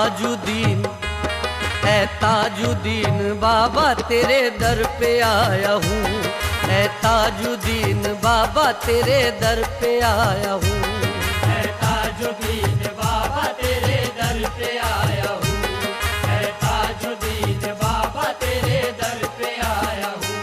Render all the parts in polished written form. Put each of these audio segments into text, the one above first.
ताजुद्दीन, ऐ ताजुद्दीन बाबा तेरे दर पे आया हूँ। ऐ ताजुद्दीन बाबा तेरे दर पे आया हूँ। ऐ ताजुद्दीन बाबा तेरे दर पे आया हूँ। ऐ ताजुद्दीन बाबा तेरे दर पे आया हूँ।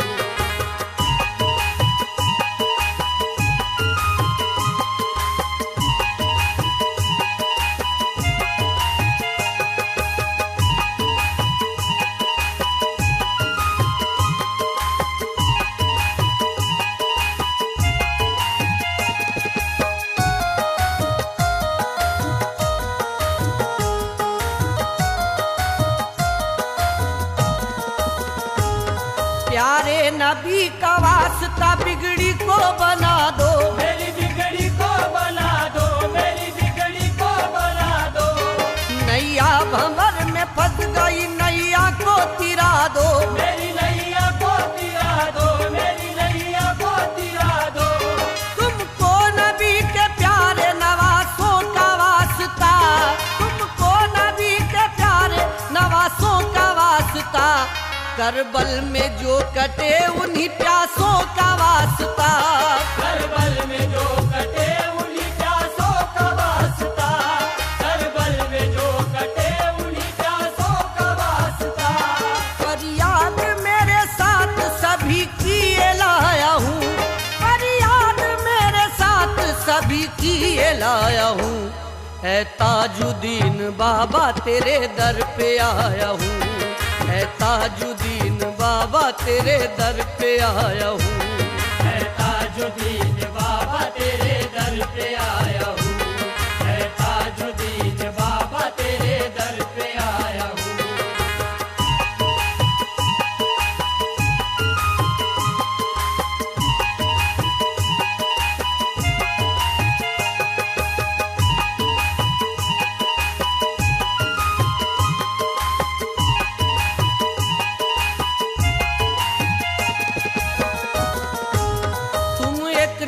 प्यारे नबी का वास्ता बिगड़ी को बना दो, मेरी बिगड़ी को बना दो, मेरी बिगड़ी को बना दो। नैया भंवर में फंस गई नैया को तिरा दो। मेरी नैया को तिरा दो, मेरी नैया को तिरा दो। तुमको नबी के प्यारे नवासों का वास्ता, तुमको नबी के प्यारे नवासों का वास्ता, करबल में जो कटे उन्हीं प्यासों का वास्ता। करबल में जो कटे उन्हीं प्यासों का वास्ता। करबल में जो कटे उन्हीं प्यासों का वास्ता। फरियाद मेरे साथ सभी की ये लाया हूँ, फरियाद मेरे साथ सभी की ये लाया हूँ। ऐ ताजुद्दीन बाबा तेरे दर पे आया हूँ। ऐ ताजुद्दीन बाबा तेरे दर पे आया हूँ। ऐ ताजुद्दीन बाबा तेरे दर पे आया हूँ। ऐ ताजुद्दीन बाबा तेरे दर पे आया हूँ।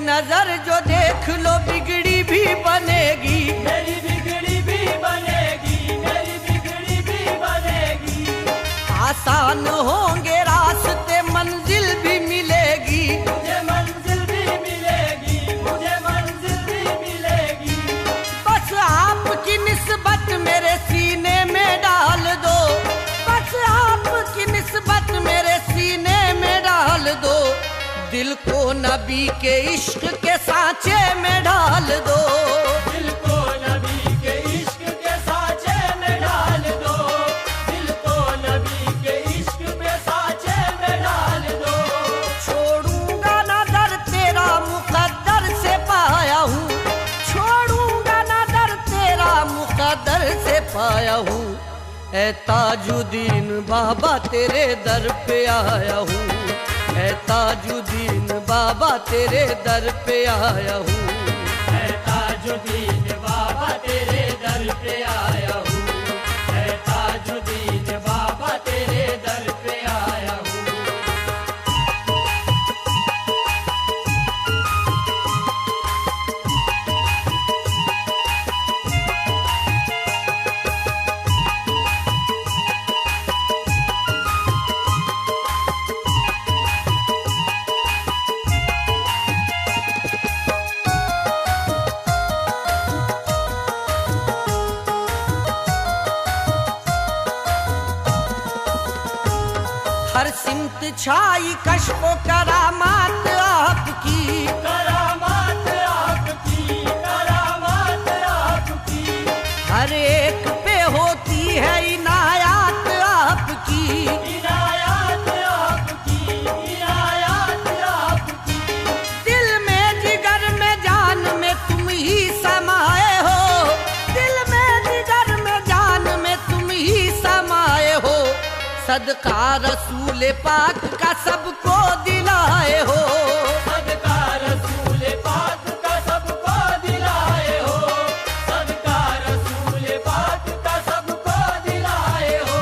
नजर जो देख लो बिगड़ी भी बनेगी, मेरी बिगड़ी भी बनेगी, मेरी बिगड़ी भी बनेगी। आसान होंगे रास्ते मंजिल भी मिलेगी, मुझे मंजिल भी मिलेगी, मुझे मंजिल भी मिलेगी। बस आपकी निस्बत मेरे सीने में डाल दो, बस आपकी निस्बत मेरे सीने में डाल दो। दिल को नबी के इश्क के सांचे में ढाल दो, दिल को नबी के इश्क के सांचे में डाल दो। दिल को नबी के इश्क के सांचे में डाल दो। छोड़ूंगा ना दर तेरा मुकद्दर से पाया हूँ, छोड़ूंगा ना दर तेरा मुकद्दर से पाया हूँ। ऐ ताजुद्दीन बाबा तेरे दर पे आया हूँ। ऐ ताजुद्दीन बाबा तेरे दर पे आया हूँ। ऐ ताजुद्दीन बाबा तेरे दर पे आया हूँ। ऐ ताजुद्दीन बाबा तेरे दर पे आया हूँ। हर सिमत छाई कश्फो करामात आपकी, करामात आपकी, करामात आपकी। हर एक पे होती है इनायात आपकी, इनायात आपकी, इनायात आपकी। दिल में जिगर में जान में तुम ही समाये हो, दिल में जिगर में जान में तुम ही समाये हो। सदका रसूल पाक का सबको दिलाए हो, सदका रसूल पाक का सबको दिलाए हो। सदका रसूल पाक का सबको दिलाए हो।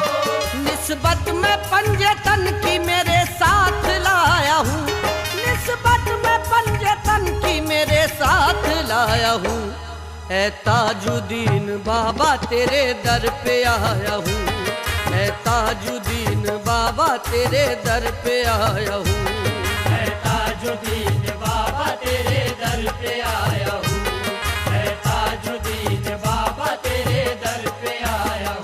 निस्बत में पंजे तन की मेरे साथ लाया हूँ, निस्बत में पंजे तन की मेरे साथ लाया हूँ। ए ताजुद्दीन बाबा तेरे दर पे आया हूँ, ए ताजुद्दीन बाबा तेरे दर पे आया हूँ। मैं ताजुद्दीन बाबा तेरे दर पे आया हूँ, मैं ताजुद्दीन बाबा तेरे दर पे आया हूँ।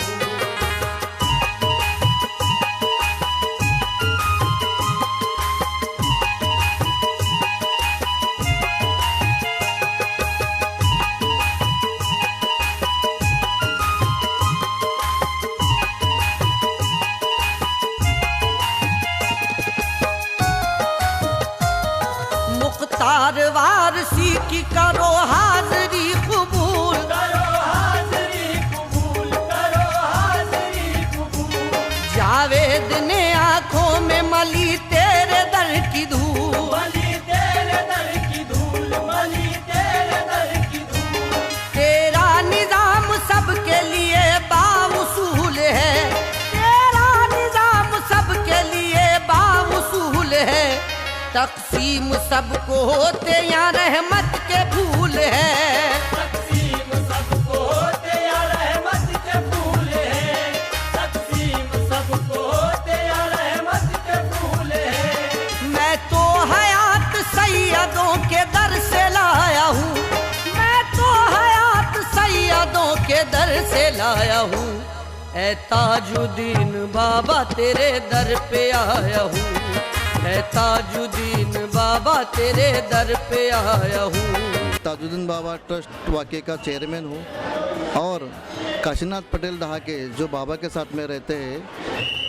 मुख्तार वारसी की करो हाजरी कबूल, करो हाज़री कबूल, करो हाज़री कबूल। जावेद ने आंखों में मली तेरे दर की धूल, मली तेरे दर की धूल, मली तेरे दर की धूल। तेरा निजाम सबके लिए बाउसूल है, तेरा निजाम सबके लिए बाउसूल है। तकसीम सबको होते या रहमत के फूल है, तकसीम सबको होते या रहमत के फूल है, तकसीम सबको होते या रहमत के फूल है। मैं तो हयात सैयदों के दर से लाया हूँ, मैं तो हयात सैयदों के दर से लाया हूँ। ए ताजुद्दीन बाबा तेरे दर पे आया हूँ, ए ताजुद्दीन बाबा तेरे दर पे आया हूँ। ताजुद्दीन बाबा ट्रस्ट वाक़े का चेयरमैन हूँ और काशीनाथ पटेल दहाके जो बाबा के साथ में रहते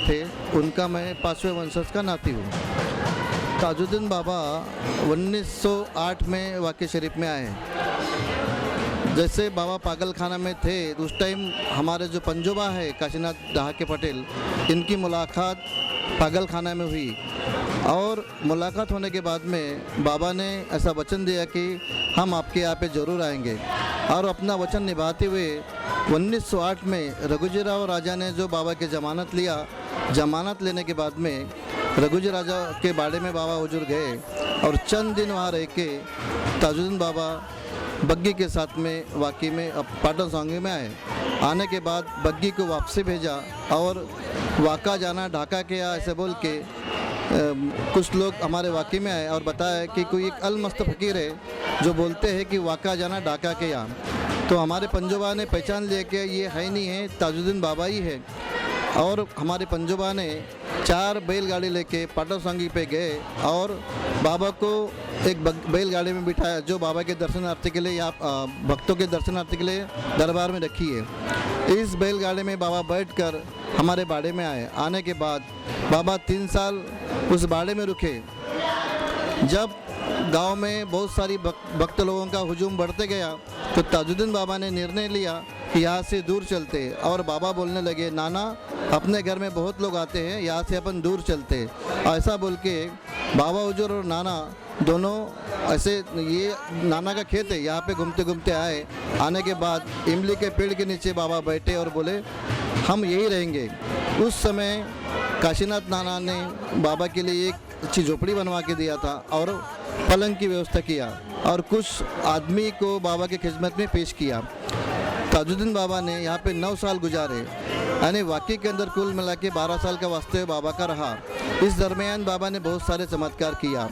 थे उनका मैं 5वें वंशज का नाती हूँ। ताजुद्दीन बाबा 1908 में वाक़े शरीफ में आए। जैसे बाबा पागल खाना में थे उस टाइम हमारे जो पंजोबा है काशीनाथ दहाके पटेल, इनकी मुलाकात पागल खाना में हुई और मुलाकात होने के बाद में बाबा ने ऐसा वचन दिया कि हम आपके यहाँ पे ज़रूर आएंगे और अपना वचन निभाते हुए 1908 में रघुजी राव राजा ने जो बाबा की ज़मानत लिया, ज़मानत लेने के बाद में रघुजी राजा के बाड़े में बाबा हुजूर गए और चंद दिन वहाँ रह के ताजुद्दीन बाबा बग्गी के साथ में वाकई में पाटन सांगी में आए। आने के बाद बग्गी को वापसी भेजा और वाका जाना ढाका के या ऐसे बोल के कुछ लोग हमारे वाकई में आए और बताया कि कोई एक अलमस्त फ़कीर है जो बोलते हैं कि वाका जाना ढाका के यहाँ। तो हमारे पंजोबा ने पहचान लिया कि ये है नहीं है, ताजुद्दीन बाबा ही है। और हमारे पंजोबा ने 4 बैलगाड़ी लेके पाटन सांगी पे गए और बाबा को एक बैलगाड़ी में बिठाया जो बाबा के दर्शनार्थी के लिए या भक्तों के दर्शनार्थी के लिए दरबार में रखी है। इस बैलगाड़ी में बाबा बैठकर हमारे बाड़े में आए। आने के बाद बाबा 3 साल उस बाड़े में रुके। जब गांव में बहुत सारी भक्त लोगों का हुजूम बढ़ते गया तो ताजुद्दीन बाबा ने निर्णय लिया कि यहाँ से दूर चलते और बाबा बोलने लगे, नाना अपने घर में बहुत लोग आते हैं, यहाँ से अपन दूर चलते। ऐसा बोल के बाबा हुजूर और नाना दोनों ऐसे, ये नाना का खेत है, यहाँ पे घूमते घूमते आए। आने के बाद इमली के पेड़ के नीचे बाबा बैठे और बोले हम यही रहेंगे। उस समय काशीनाथ नाना ने बाबा के लिए एक अच्छी झोपड़ी बनवा के दिया था और पलंग की व्यवस्था किया और कुछ आदमी को बाबा की खिदमत में पेश किया। ताजुद्दीन बाबा ने यहाँ पे 9 साल गुजारे, यानी वाकई के अंदर कुल मिला के 12 साल का वास्तव बाबा का रहा। इस दरमियान बाबा ने बहुत सारे चमत्कार किया।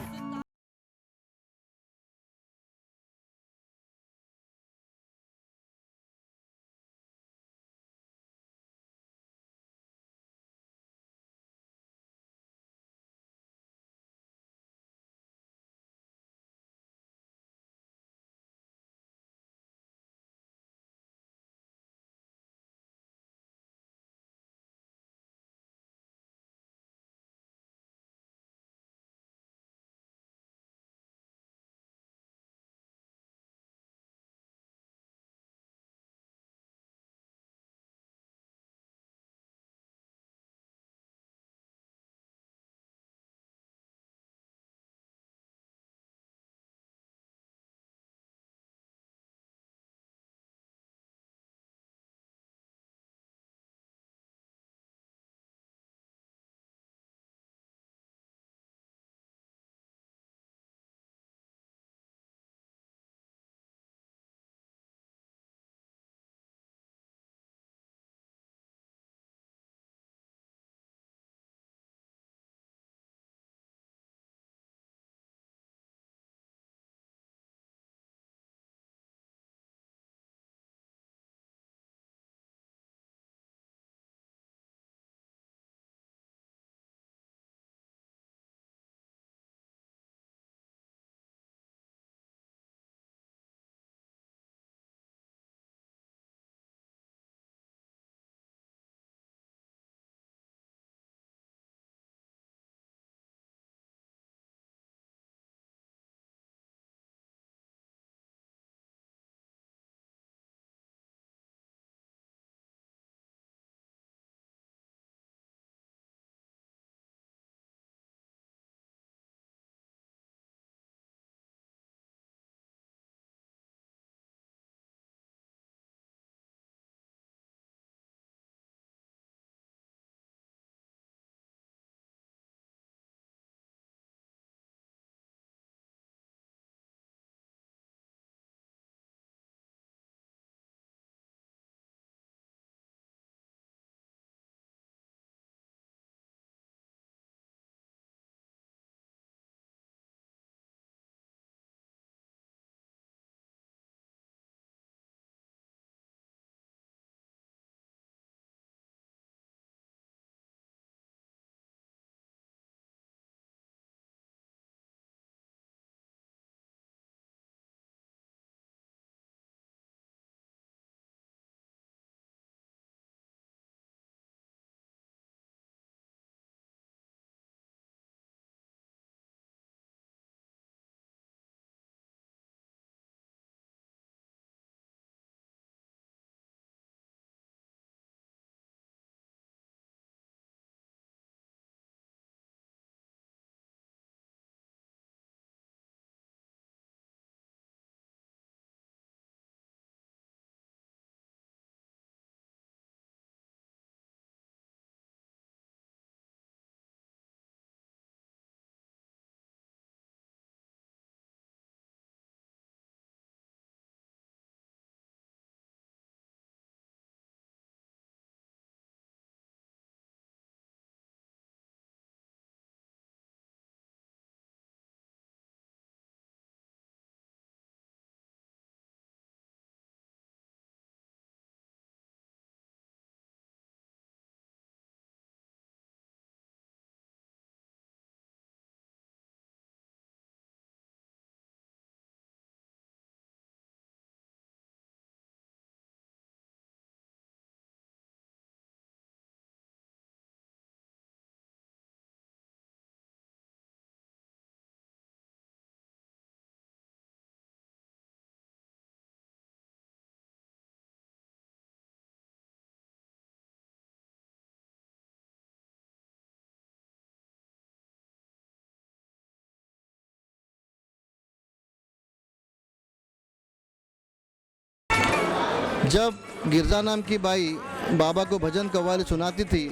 जब गिरजा नाम की बाई बाबा को भजन कव्वाली सुनाती थी,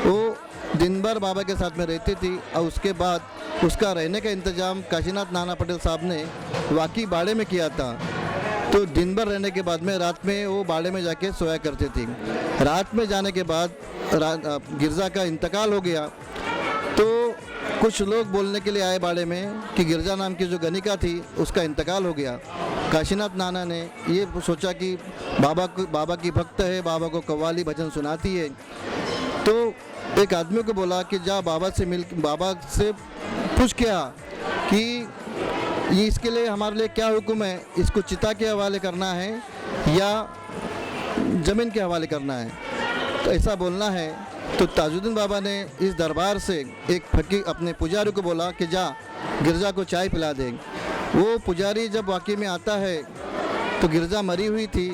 वो दिन भर बाबा के साथ में रहती थी और उसके बाद उसका रहने का इंतज़ाम काशीनाथ नाना पटेल साहब ने वाकई बाड़े में किया था। तो दिन भर रहने के बाद में रात में वो बाड़े में जाके सोया करती थी। रात में जाने के बाद गिरजा का इंतकाल हो गया तो कुछ लोग बोलने के लिए आए बाड़े में कि गिरजा नाम की जो गणिका थी उसका इंतकाल हो गया। काशीनाथ नाना ने ये सोचा कि बाबा की भक्त है, बाबा को कव्वाली भजन सुनाती है। तो एक आदमी को बोला कि जा बाबा से पूछ के आ कि ये इसके लिए हमारे लिए क्या हुक्म है, इसको चिता के हवाले करना है या ज़मीन के हवाले करना है, तो ऐसा बोलना है। तो ताजुद्दीन बाबा ने इस दरबार से एक फकीर अपने पुजारी को बोला कि जा गिरजा को चाय पिला दे। वो पुजारी जब वाकई में आता है तो गिरजा मरी हुई थी,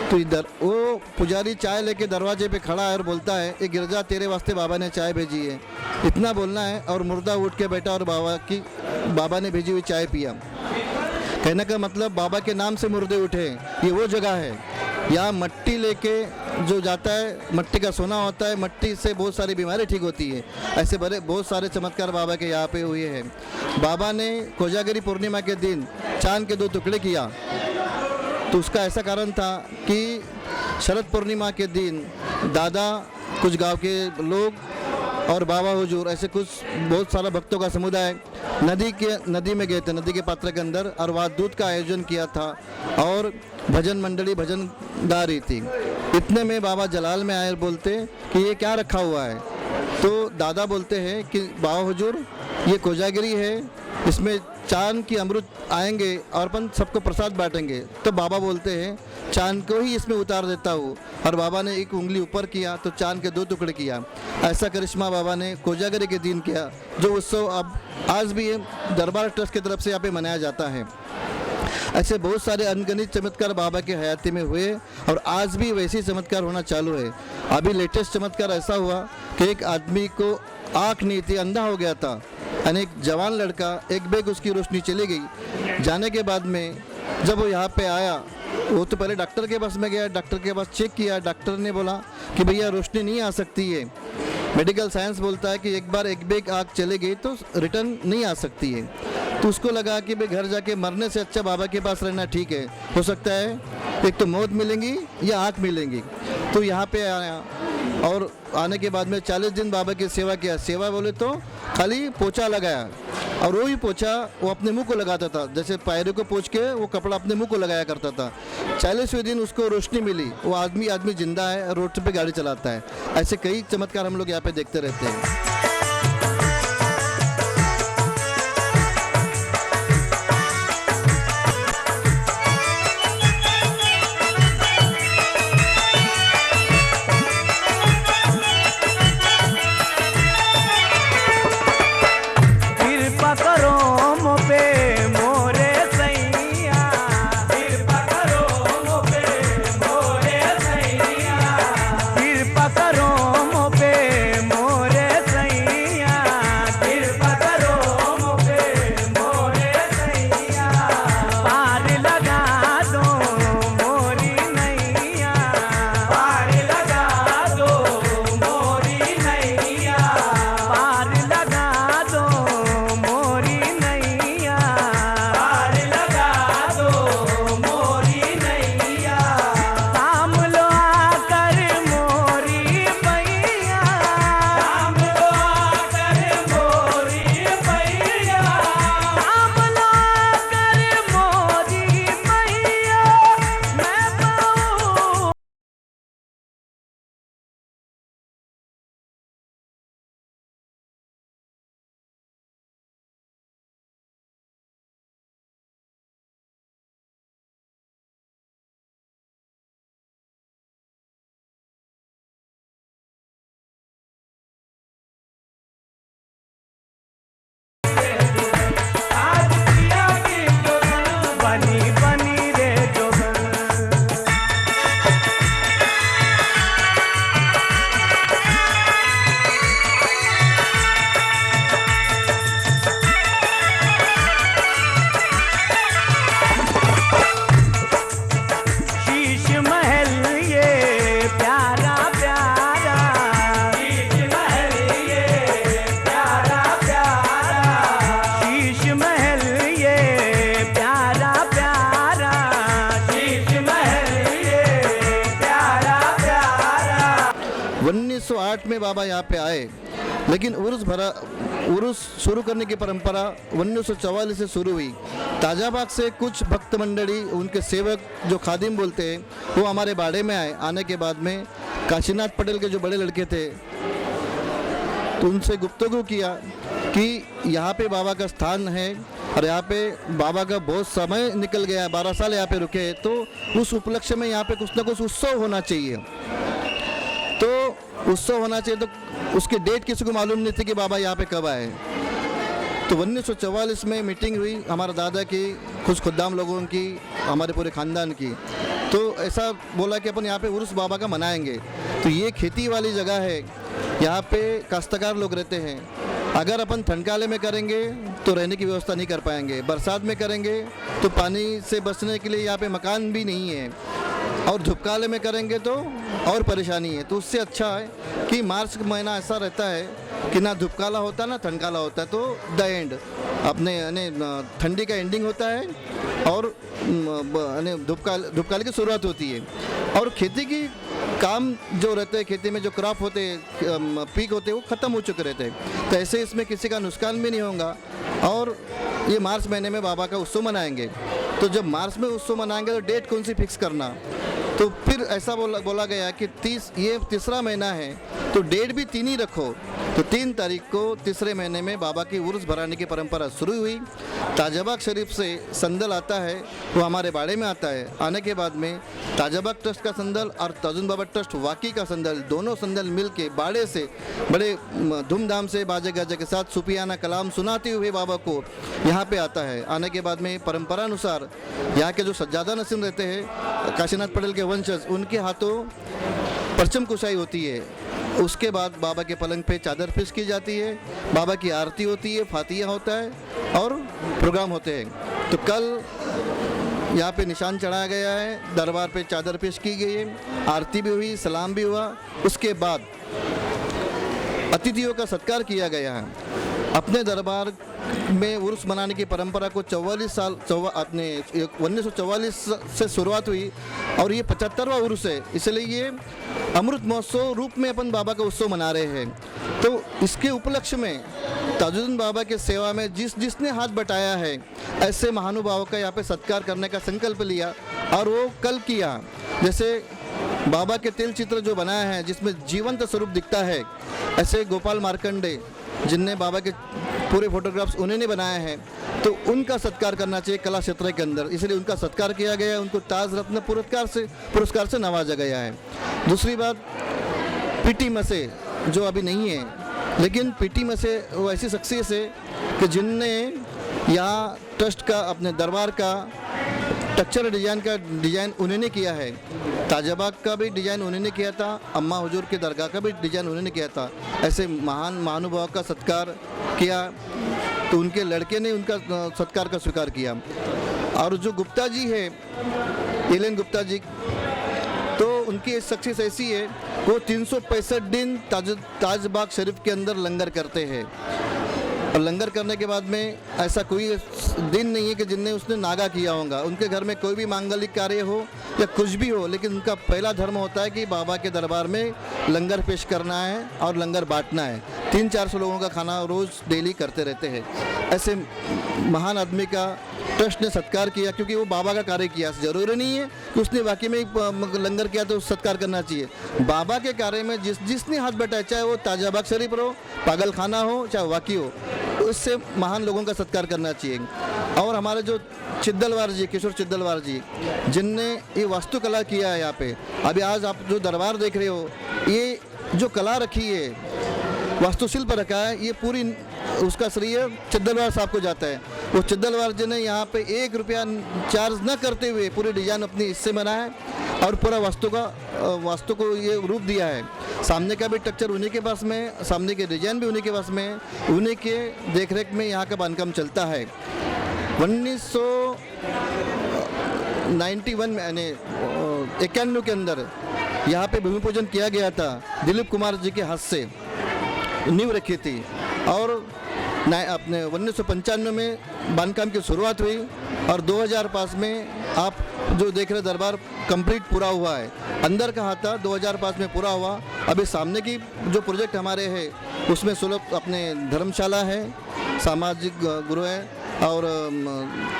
तो इधर वो पुजारी चाय लेके दरवाजे पे खड़ा है और बोलता है ये गिरजा तेरे वास्ते बाबा ने चाय भेजी है, इतना बोलना है। और मुर्दा उठ के बैठा और बाबा ने भेजी हुई चाय पिया। कहने का मतलब बाबा के नाम से मुर्दे उठे। ये वो जगह है यहाँ मट्टी लेके जो जाता है, मट्टी का सोना होता है, मट्टी से बहुत सारी बीमारी ठीक होती है। ऐसे बहुत सारे चमत्कार बाबा के यहाँ पे हुए हैं। बाबा ने कोजागरी पूर्णिमा के दिन चांद के 2 टुकड़े किया, तो उसका ऐसा कारण था कि शरद पूर्णिमा के दिन दादा, कुछ गांव के लोग और बाबा हुजूर ऐसे कुछ बहुत सारा भक्तों का समुदाय नदी में गए थे, नदी के पात्र के अंदर, और वहाँ दूध का आयोजन किया था और भजन मंडली भजन गा रही थी। इतने में बाबा जलाल में आए और बोलते कि ये क्या रखा हुआ है। तो दादा बोलते हैं कि बाबा हुजूर ये कोजागिरी है, इसमें चांद की अमृत आएंगे और अपन सबको प्रसाद बांटेंगे। तो बाबा बोलते हैं चांद को ही इसमें उतार देता हूँ, और बाबा ने एक उंगली ऊपर किया तो चांद के 2 टुकड़े किया। ऐसा करिश्मा बाबा ने कोजागरी के दिन किया, जो उत्सव अब आज भी दरबार ट्रस्ट की तरफ से यहाँ पे मनाया जाता है। ऐसे बहुत सारे अनगिनत चमत्कार बाबा के हयाती में हुए और आज भी वैसे ही चमत्कार होना चालू है। अभी लेटेस्ट चमत्कार ऐसा हुआ कि एक आदमी को आँख नहीं थी, अंधा हो गया था, यानी एक जवान लड़का, एक बेग उसकी रोशनी चली गई। जाने के बाद में जब वो यहाँ पे आया, वो तो पहले डॉक्टर के पास में गया, डॉक्टर के पास चेक किया, डॉक्टर ने बोला कि भैया रोशनी नहीं आ सकती है। मेडिकल साइंस बोलता है कि एक बार एक बेग आँख चली गई तो रिटर्न नहीं आ सकती है। तो उसको लगा कि भाई घर जाके मरने से अच्छा बाबा के पास रहना ठीक है, हो सकता है एक तो मौत मिलेंगी या आँख मिलेंगी। तो यहाँ पे आया और आने के बाद में 40 दिन बाबा की सेवा किया। सेवा बोले तो खाली पोछा लगाया, और वो ही पोछा वो अपने मुंह को लगाता था, जैसे पैरे को पोंछ के वो कपड़ा अपने मुंह को लगाया करता था। 40वें दिन उसको रोशनी मिली, वो आदमी जिंदा है, रोड पे गाड़ी चलाता है। ऐसे कई चमत्कार हम लोग यहाँ पे देखते रहते हैं। कृपा करो मो पे मोरे सैया। 1908 में बाबा यहाँ पे आए, लेकिन उर्स शुरू करने की परंपरा 1944 से शुरू हुई। ताजाबाग से कुछ भक्त मंडली, उनके सेवक जो खादिम बोलते हैं, वो हमारे बाड़े में आए। आने के बाद में काशीनाथ पटेल के जो बड़े लड़के थे, तो उनसे गुफ्तगू किया कि यहाँ पे बाबा का स्थान है और यहाँ पे बाबा का बहुत समय निकल गया, 12 साल यहाँ पे रुके, तो उस उपलक्ष्य में यहाँ पे कुछ ना कुछ उत्सव होना चाहिए। तो उत्सव होना चाहिए, तो उसकी डेट किसी को मालूम नहीं थी कि बाबा यहाँ पे कब आए। तो 1944 में मीटिंग हुई हमारे दादा की, कुछ खुद्दाम लोगों की, हमारे पूरे ख़ानदान की। तो ऐसा बोला कि अपन यहाँ पे उर्स बाबा का मनाएंगे। तो ये खेती वाली जगह है, यहाँ पे काश्तकार लोग रहते हैं। अगर अपन ठंडकाले में करेंगे तो रहने की व्यवस्था नहीं कर पाएंगे, बरसात में करेंगे तो पानी से बचने के लिए यहाँ पे मकान भी नहीं है, और धूपकाले में करेंगे तो और परेशानी है। तो उससे अच्छा है कि मार्च का महीना ऐसा रहता है कि ना धूपकाला होता ना ठंडकाला होता है, तो द एंड अपने यानी ठंडी का एंडिंग होता है और धूपकाले की शुरुआत होती है। और खेती की काम जो रहते हैं, खेती में जो क्रॉप होते हैं, पीक होते हैं, वो ख़त्म हो चुके रहते हैं। तो ऐसे इसमें किसी का नुकसान भी नहीं होगा। और ये मार्च महीने में बाबा का उत्सव मनाएंगे। तो जब मार्च में उत्सव मनाएंगे तो डेट कौन सी फिक्स करना, तो फिर ऐसा बोला गया कि ये तीसरा महीना है, तो डेट भी 3 ही रखो। तो 3 तारीख को तीसरे महीने में बाबा की उर्स भराने की परंपरा शुरू हुई। ताजाबाग शरीफ से संदल आता है, वो हमारे बाड़े में आता है। आने के बाद में ताजाबाग ट्रस्ट का संदल और ताजुन बाबा ट्रस्ट वाकी का संदल, दोनों संदल मिल के बाड़े से बड़े धूमधाम से बाजे गाजे के साथ सुफियाना कलाम सुनाते हुए बाबा को यहाँ पे आता है। आने के बाद में परंपरा अनुसार यहाँ के जो सज्जादा नसीम रहते हैं, काशीनाथ पटेल के वंशज, उनके हाथों परचम कुशाई होती है। उसके बाद बाबा के पलंग पे चादर पेश की जाती है, बाबा की आरती होती है, फातिया होता है और प्रोग्राम होते हैं। तो कल यहाँ पे निशान चढ़ाया गया है, दरबार पे चादर पेश की गई है, आरती भी हुई, सलाम भी हुआ। उसके बाद अतिथियों का सत्कार किया गया है। अपने दरबार में उर्स मनाने की परंपरा को 1944 से शुरुआत हुई और ये 75वां उर्स है, इसलिए ये अमृत महोत्सव रूप में अपन बाबा का उत्सव मना रहे हैं। तो इसके उपलक्ष्य में ताजुद्दीन बाबा के सेवा में जिसने हाथ बटाया है, ऐसे महानुभावों का यहाँ पे सत्कार करने का संकल्प लिया और वो कल किया। जैसे बाबा के तिल चित्र जो बनाया है, जिसमें जीवंत स्वरूप दिखता है, ऐसे गोपाल मार्कंडे जिनने बाबा के पूरे फोटोग्राफ्स उन्होंने बनाए हैं, तो उनका सत्कार करना चाहिए कला क्षेत्र के अंदर, इसलिए उनका सत्कार किया गया है। उनको ताज रत्न पुरस्कार से नवाजा गया है। दूसरी बात, पीटी मसे जो अभी नहीं है, लेकिन पीटी मसे वो ऐसी शख्सियत है कि जिनने यहाँ ट्रस्ट का, अपने दरबार का स्ट्रक्चर डिज़ाइन उन्होंने किया है। ताजाबाग का भी डिज़ाइन उन्होंने किया था, अम्मा हुजूर के दरगाह का भी डिज़ाइन उन्होंने किया था। ऐसे महान महानुभाव का सत्कार किया, तो उनके लड़के ने उनका सत्कार का स्वीकार किया। और जो गुप्ता जी है, एलन गुप्ता जी, तो उनकी शख्सियत ऐसी है, वो 365 दिन ताजबाग शरीफ के अंदर लंगर करते हैं। और लंगर करने के बाद में ऐसा कोई दिन नहीं है कि जिनने उसने नागा किया होगा। उनके घर में कोई भी मांगलिक कार्य हो या कुछ भी हो, लेकिन उनका पहला धर्म होता है कि बाबा के दरबार में लंगर पेश करना है और लंगर बांटना है। 300-400 लोगों का खाना रोज़ डेली करते रहते हैं। ऐसे महान आदमी का ट्रस्ट ने सत्कार किया, क्योंकि वो बाबा का कार्य किया। ज़रूरी नहीं है कि उसने वाकई में लंगर किया तो सत्कार करना चाहिए। बाबा के कार्य में जिसने हाथ बटाया, चाहे वो ताजाबाग शरीफ हो, पागल खाना हो, चाहे वाकी हो, उससे महान लोगों का सत्कार करना चाहिए। और हमारे जो चिद्दलवार जी, किशोर चिद्दलवार जी, जिनने ये वास्तुकला किया है यहाँ पे, अभी आज आप जो दरबार देख रहे हो, ये जो कला रखी है, वास्तुशिल्प रखा है, ये पूरी उसका श्रेय चिद्दलवार साहब को जाता है। वो चिद्दलवार जी ने यहाँ पे 1 रुपया चार्ज न करते हुए पूरी डिजाइन अपने हिस्से बनाया है और पूरा वास्तु को ये रूप दिया है। सामने का भी स्ट्रक्चर उन्हीं के पास में, सामने के डिजाइन भी उन्हीं के पास में, उन्हीं के देखरेख में यहाँ का बांधकाम चलता है। 1991 में, यानी 91 के अंदर यहाँ पे भूमि पूजन किया गया था। दिलीप कुमार जी के हाथ से नींव रखी थी और अपने 1995 में बांधकाम की शुरुआत हुई और 2005 में आप जो देख रहे दरबार कंप्लीट पूरा हुआ है। अंदर का हाथा 2005 में पूरा हुआ। अभी सामने की जो प्रोजेक्ट हमारे है उसमें सुलभ अपने धर्मशाला है, सामाजिक गृह है और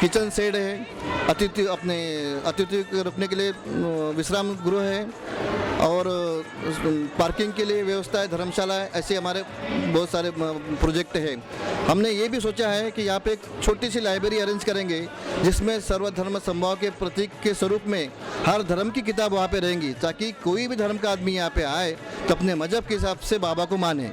किचन शेड है, अतिथि रुकने के लिए विश्राम गृह है और पार्किंग के लिए व्यवस्था है, धर्मशाला है। ऐसे हमारे बहुत सारे प्रोजेक्ट हैं। हमने ये भी सोचा है कि यहाँ पे एक छोटी सी लाइब्रेरी अरेंज करेंगे जिसमें सर्वधर्म समभाव के प्रतीक के स्वरूप में हर धर्म की किताब वहाँ पे रहेंगी, ताकि कोई भी धर्म का आदमी यहाँ पे आए तो अपने मजहब के हिसाब से बाबा को माने।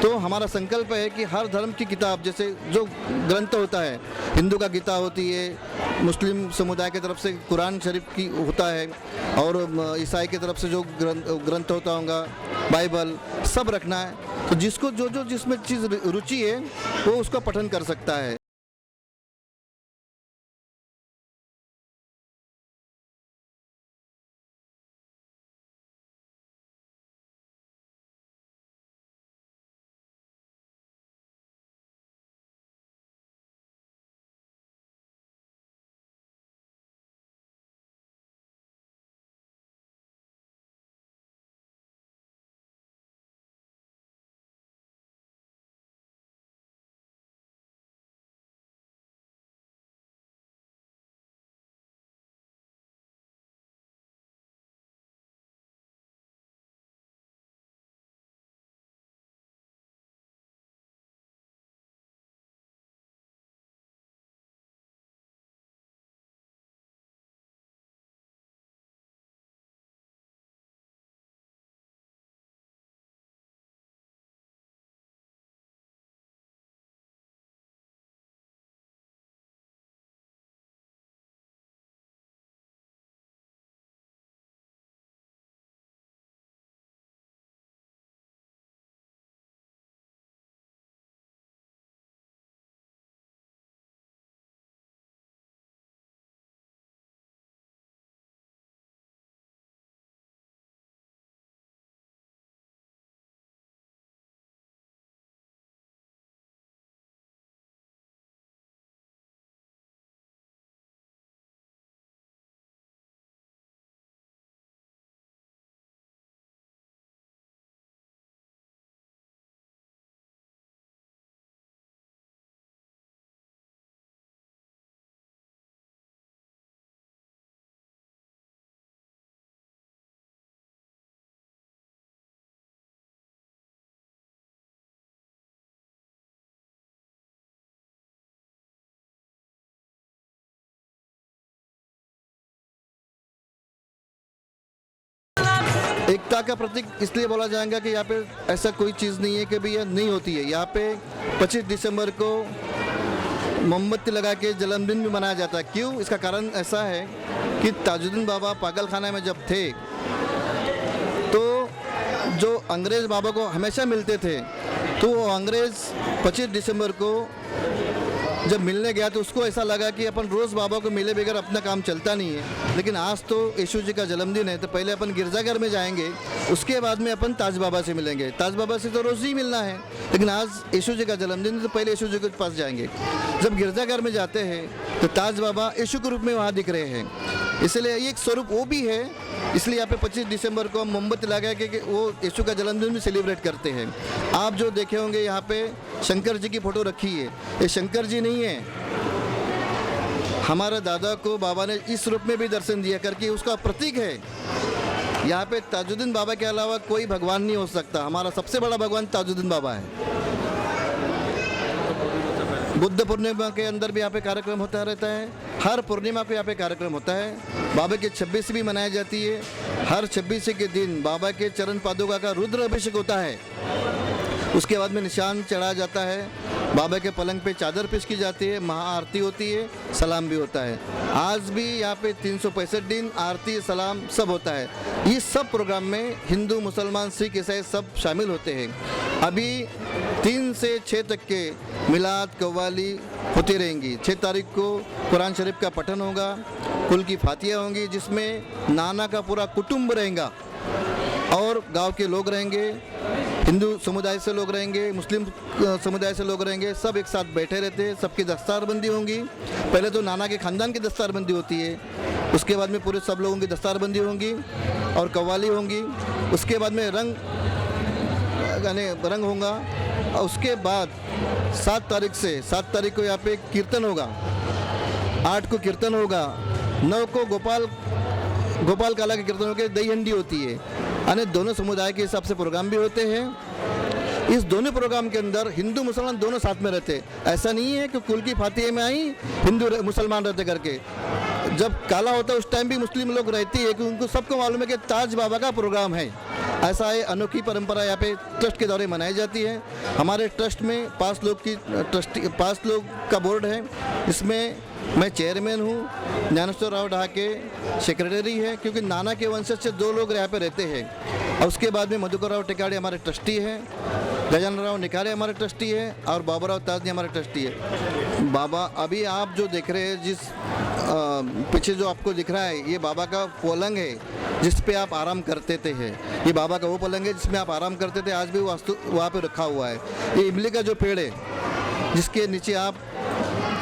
तो हमारा संकल्प है कि हर धर्म की किताब, जैसे जो ग्रंथ होता है, हिंदू का गीता होती है, मुस्लिम समुदाय की तरफ से कुरान शरीफ की होता है और ईसाई की तरफ से जो ग्रंथ होता होगा, बाइबल, सब रखना है। तो जिसको जो जिसमें चीज़ रुचि है वो उसका पठन कर सकता है। एकता का प्रतीक इसलिए बोला जाएगा कि यहाँ पे ऐसा कोई चीज़ नहीं है कि भी यह नहीं होती है। यहाँ पे 25 दिसंबर को मोमबत्ती लगा के जन्मदिन भी मनाया जाता है। क्यों? इसका कारण ऐसा है कि ताजुद्दीन बाबा पागल खाना में जब थे तो जो अंग्रेज़ बाबा को हमेशा मिलते थे, तो वो अंग्रेज़ 25 दिसंबर को जब मिलने गया तो उसको ऐसा लगा कि अपन रोज़ बाबा को मिले बगैर अपना काम चलता नहीं है, लेकिन आज तो यीशु जी का जन्मदिन है तो पहले अपन गिरजाघर में जाएंगे, उसके बाद में अपन ताज बाबा से मिलेंगे। ताज बाबा से तो रोज़ ही मिलना है, लेकिन आज यीशु जी का जन्मदिन है तो पहले यीशु जी के पास जाएंगे। जब गिरजाघर में जाते हैं तो ताज बाबा यीशु के रूप में वहाँ दिख रहे हैं, इसलिए एक स्वरूप वो भी है। इसलिए यहाँ पे 25 दिसंबर को हम मोमबत्ती लगा के वो यीशु का जन्मदिन भी सेलिब्रेट करते हैं। आप जो देखे होंगे यहाँ पे शंकर जी की फ़ोटो रखी है, ये शंकर जी नहीं है, हमारे दादा को बाबा ने इस रूप में भी दर्शन दिया करके उसका प्रतीक है। यहाँ पे ताजुद्दीन बाबा के अलावा कोई भगवान नहीं हो सकता, हमारा सबसे बड़ा भगवान ताजुद्दीन बाबा है। बुद्ध पूर्णिमा के अंदर भी यहाँ पे कार्यक्रम होता रहता है, हर पूर्णिमा पे यहाँ पे कार्यक्रम होता है। बाबा की 26 भी मनाई जाती है। हर 26 के दिन बाबा के चरण पादुका का रुद्र अभिषेक होता है, उसके बाद में निशान चढ़ाया जाता है, बाबा के पलंग पे चादर पेश की जाती है, महाआरती होती है, सलाम भी होता है। आज भी यहाँ पे 365 दिन आरती सलाम सब होता है। इस सब प्रोग्राम में हिंदू मुसलमान सिख ईसाई सब शामिल होते हैं। अभी 3 से 6 तक के मिलाद कव्वाली होती रहेंगी। 6 तारीख को कुरान शरीफ का पठन होगा, कुल की फातिया होंगी, जिसमें नाना का पूरा कुटुंब रहेगा और गांव के लोग रहेंगे, हिंदू समुदाय से लोग रहेंगे, मुस्लिम समुदाय से लोग रहेंगे, सब एक साथ बैठे रहते हैं। सबकी दस्तारबंदी होंगी। पहले तो नाना के ख़ानदान की दस्तारबंदी होती है, उसके बाद में पूरे सब लोगों की दस्तारबंदी होंगी और कव्वाली होंगी। उसके बाद में रंग होगा। और उसके बाद 7 तारीख को यहाँ पे कीर्तन होगा, 8 को कीर्तन होगा, 9 को गोपाल काला के कीर्तन होकर दही हंडी होती है। यानी दोनों समुदाय के हिसाब से प्रोग्राम भी होते हैं। इस दोनों प्रोग्राम के अंदर हिंदू मुसलमान दोनों साथ में रहते। ऐसा नहीं है कि कुल की फातिहे में आई हिंदू मुसलमान रहते करके। जब काला होता है उस टाइम भी मुस्लिम लोग रहती है, क्योंकि उनको सबको मालूम है कि ताज बाबा का प्रोग्राम है। ऐसा है, अनोखी परंपरा यहाँ पे ट्रस्ट के दौरे मनाई जाती है। हमारे ट्रस्ट में 5 लोग का बोर्ड है। इसमें मैं चेयरमैन हूँ, ज्ञानेश्वर राव ढाके सेक्रेटरी है, क्योंकि नाना के वंशज से 2 लोग यहाँ पे रहते हैं। और उसके बाद में मधुकर राव टिकाड़े हमारे ट्रस्टी हैं, गजानन राव निकारे हमारे ट्रस्टी है, और बाबूराव ताजनी हमारे ट्रस्टी है। बाबा अभी आप जो देख रहे हैं, जिस पीछे जो आपको दिख रहा है, ये बाबा का पलंग है जिस पे आप आराम करते थे। ये बाबा का वो पलंग है जिसमें आप आराम करते थे, आज भी वास्तु वहाँ पे रखा हुआ है। ये इमली का जो पेड़ है जिसके नीचे आप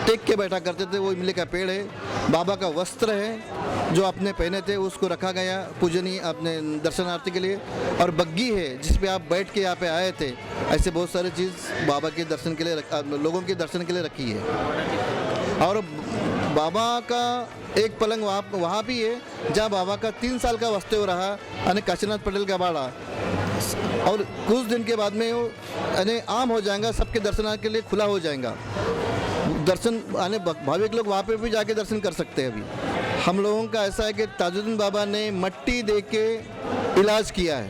टेक के बैठा करते थे, वो इमली का पेड़ है। बाबा का वस्त्र है जो आपने पहने थे, उसको रखा गया पूजनीय अपने दर्शनार्थी के लिए। और बग्गी है जिस पे आप बैठ के यहाँ पे आए थे। ऐसे बहुत सारी चीज़ बाबा के दर्शन के लिए लोगों के दर्शन के लिए रखी है। और बाबा का एक पलंग वहाँ भी है जहाँ बाबा का 3 साल का वास्तव्य रहा, यानी काशीनाथ पटेल का बाड़ा। और कुछ दिन के बाद में वो यानी आम हो जाएगा, सबके दर्शनार्थ के लिए खुला हो जाएगा। दर्शन यानी भाविक लोग वहाँ पे भी जाके दर्शन कर सकते हैं। अभी हम लोगों का ऐसा है कि ताजुद्दीन बाबा ने मट्टी दे के इलाज किया है,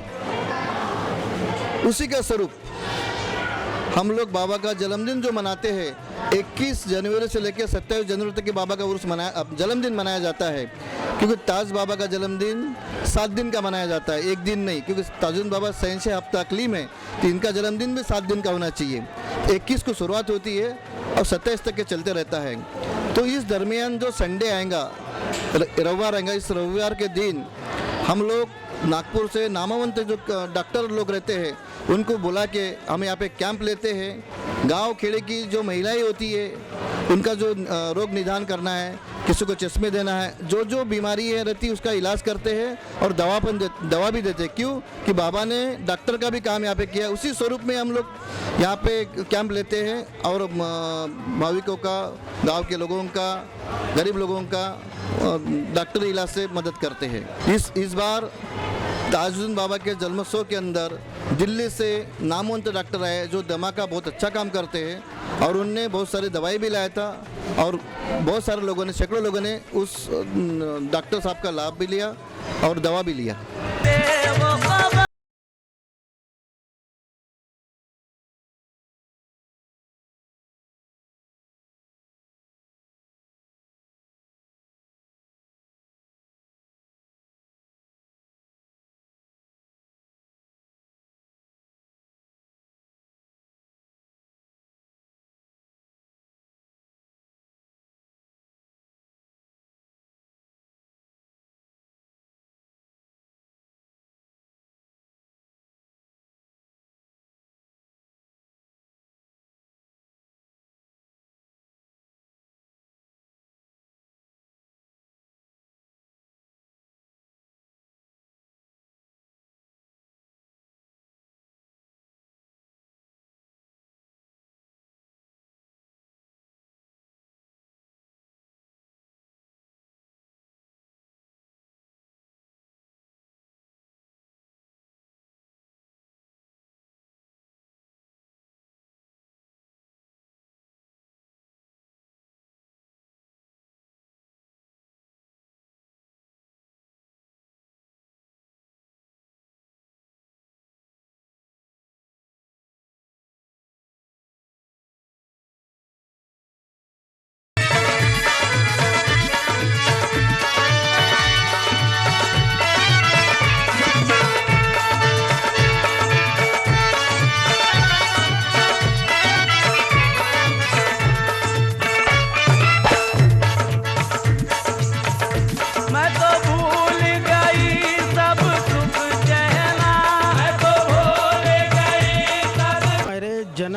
उसी का स्वरूप हम लोग बाबा का जन्मदिन जो मनाते हैं, 21 जनवरी से लेकर 27 जनवरी तक के बाबा का उर्स जन्मदिन मनाया जाता है। क्योंकि ताज बाबा का जन्मदिन 7 दिन का मनाया जाता है, 1 दिन नहीं, क्योंकि ताजुद्दीन बाबा 87 हफ्ता अकलीम है, तो इनका जन्मदिन भी 7 दिन का होना चाहिए। 21 को शुरुआत होती है और 27 तक के चलते रहता है। तो इस दरमियान जो संडे आएगा, रविवार आएगा, इस रविवार के दिन हम लोग नागपुर से नामवंत जो डॉक्टर लोग रहते हैं उनको बुला के हम यहाँ पे कैंप लेते हैं। गांव खेड़े की जो महिलाएं होती है उनका जो रोग निदान करना है, किसी को चश्मे देना है, जो जो बीमारी है रहती है उसका इलाज करते हैं और दवा भी देते हैं। क्यों कि बाबा ने डॉक्टर का भी काम यहाँ पे किया। उसी स्वरूप में हम लोग यहाँ पे कैंप लेते हैं और भाविकों का, गांव के लोगों का, गरीब लोगों का डॉक्टरी इलाज से मदद करते हैं। इस बार ताजुद्दीन बाबा के जन्मोत्सव के अंदर दिल्ली से नामवंत डॉक्टर आए जो दमा का बहुत अच्छा काम करते हैं, और उनने बहुत सारी दवाई भी लाया था, और बहुत सारे लोगों ने, सैकड़ों लोगों ने उस डॉक्टर साहब का लाभ भी लिया और दवा भी लिया।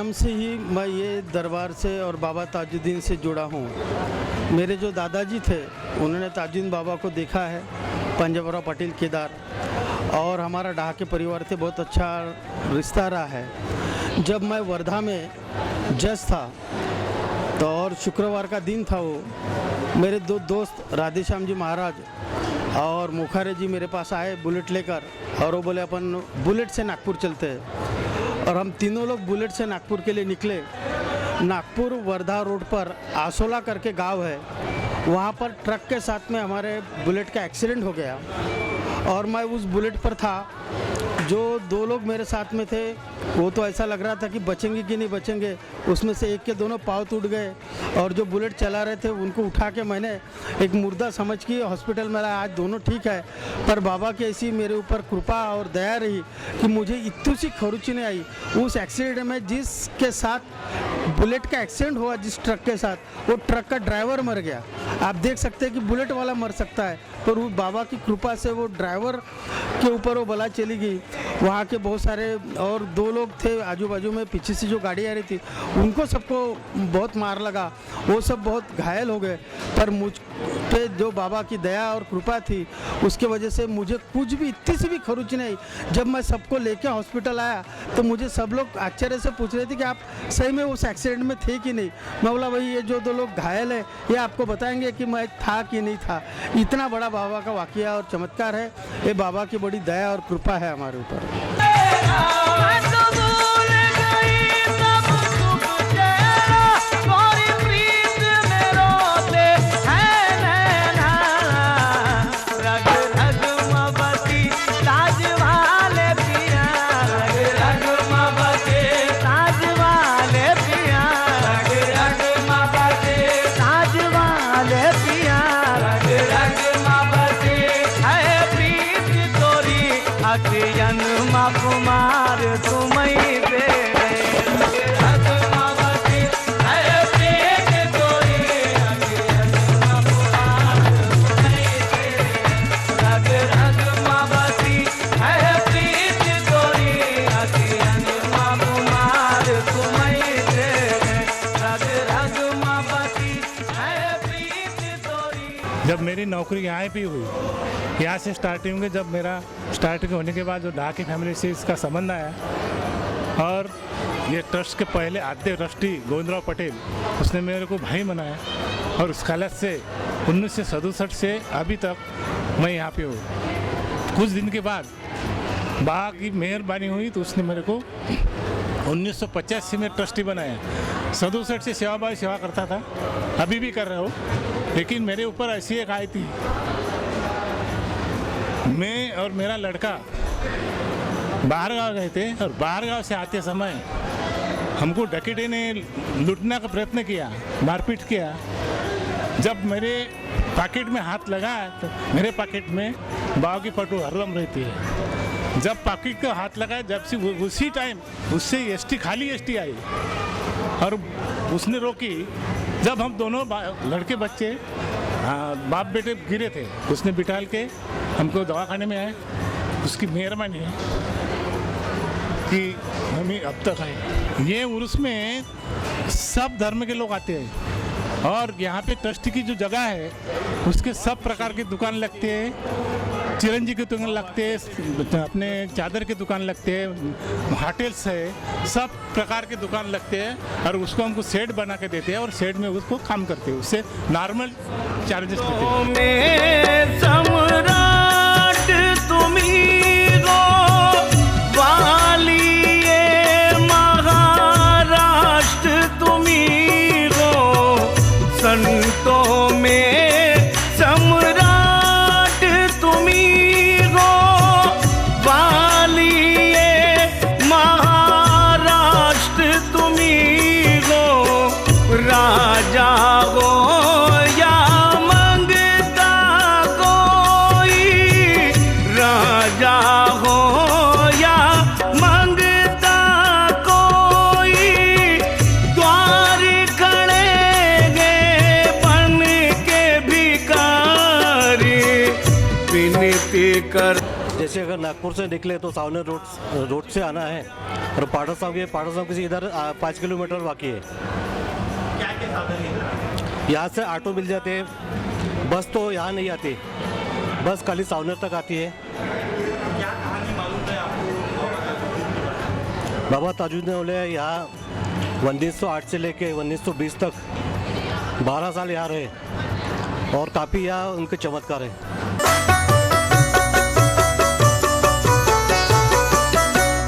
जन्म से ही मैं ये दरबार से और बाबा ताजुद्दीन से जुड़ा हूँ। मेरे जो दादाजी थे उन्होंने ताजुद्दीन बाबा को देखा है, पंजाबराव पटेल केदार, और हमारा ढाके परिवार से बहुत अच्छा रिश्ता रहा है। जब मैं वर्धा में जज था तो और शुक्रवार का दिन था, वो मेरे दो दोस्त राधेश्याम जी महाराज और मुखारे जी मेरे पास आए बुलेट लेकर, और वो बोले अपन बुलेट से नागपुर चलते हैं। और हम तीनों लोग बुलेट से नागपुर के लिए निकले। नागपुर वर्धा रोड पर आसोला करके गांव है, वहाँ पर ट्रक के साथ में हमारे बुलेट का एक्सीडेंट हो गया और मैं उस बुलेट पर था। जो दो लोग मेरे साथ में थे वो तो ऐसा लग रहा था कि बचेंगे कि नहीं बचेंगे, उसमें से एक के दोनों पाँव टूट गए, और जो बुलेट चला रहे थे उनको उठा के मैंने एक मुर्दा समझ के हॉस्पिटल में लाया। आज दोनों ठीक है, पर बाबा की ऐसी मेरे ऊपर कृपा और दया रही कि मुझे इतनी सी खरोची नहीं आई। उस एक्सीडेंट में जिसके साथ बुलेट का एक्सीडेंट हुआ, जिस ट्रक के साथ, वो ट्रक का ड्राइवर मर गया। आप देख सकते हैं कि बुलेट वाला मर सकता है, पर वो बाबा की कृपा से वो ड्राइवर के ऊपर वो बला चली गई। वहाँ के बहुत सारे और दो लोग थे आजू बाजू में, पीछे से जो गाड़ी आ रही थी उनको सबको बहुत मार लगा, वो सब बहुत घायल हो गए। पर मुझ पे जो बाबा की दया और कृपा थी उसके वजह से मुझे कुछ भी इतनी सी भी खरोच नहीं। जब मैं सबको लेके हॉस्पिटल आया तो मुझे सब लोग आश्चर्य से पूछ रहे थे कि आप सही में उस एक्सीडेंट में थे कि नहीं। मैं बोला भाई ये जो दो लोग घायल है ये आपको बताएंगे कि मैं था कि नहीं था। इतना बड़ा बाबा का वाकया और चमत्कार है, ये बाबा की बड़ी दया और कृपा है हमारे ऊपर। कुमार तुम्हें दे जब मेरी नौकरी यहाँ पे हुई, यहाँ से स्टार्टिंग में, जब मेरा स्टार्टिंग होने के बाद जो ढाकी फैमिली से इसका संबंध आया, और ये ट्रस्ट के पहले आद्य ट्रस्टी गोविंदराव पटेल उसने मेरे को भाई बनाया, और उस हालत से 1967 से अभी तक मैं यहाँ पे हूँ। कुछ दिन के बाद बाबा की मेहरबानी हुई तो उसने मेरे को 1985 में ट्रस्टी बनाया। 67 से सेवाभावी सेवा करता था, अभी भी कर रहा हूँ, लेकिन मेरे ऊपर ऐसी एक आई थी। मैं और मेरा लड़का बाहर गाँव गए थे, और बाहर गाँव से आते समय हमको डकैती ने लूटने का प्रयत्न किया, मारपीट किया। जब मेरे पॉकेट में हाथ लगा तो मेरे पॉकेट में बाबा की फोटो हरदम रहती है। जब पॉकेट को हाथ लगाया, जब से उसी टाइम उससे एसटी खाली एसटी आई और उसने रोकी। जब हम दोनों लड़के बच्चे बाप बेटे गिरे थे, उसने बिठाल के हमको दवाखाने में आए। उसकी मेहरबानी है कि हमें अब तक आए। ये उर्स में सब धर्म के लोग आते हैं, और यहाँ पे ट्रस्ट की जो जगह है उसके सब प्रकार की दुकान लगते हैं। चिरंजी की दुकान लगते हैं, अपने चादर की दुकान लगते हैं, होटल्स है, सब प्रकार के दुकान लगते हैं, और उसको हमको सेट बना के देते हैं और सेट में उसको काम करते हैं। उससे नॉर्मल चार्जेस देते हैं। सम्राट तुम्ही गो वालिए महाराष्ट्र तुम्ही गो संतों में सम्राट तुम्ही गो वालिए महाराष्ट्र तुम्ही गो राजा गो या मंगता कोई राजा हो या मंगता कोई द्वार खड़ेंगे बन के भिखारी विनती कर। जैसे अगर नागपुर से निकले तो सावनेर रोड से आना है और पाठक साहब किसी इधर 5 किलोमीटर बाकी है। यहाँ से ऑटो मिल जाते हैं, बस तो यहाँ नहीं आती, बस खाली सावनेर तक आती है। बाबा ताजुद्दीन औलिया यहाँ 1908 से लेके 1920 तक 12 साल यहाँ रहे और काफ़ी यहाँ उनके चमत्कार हैं।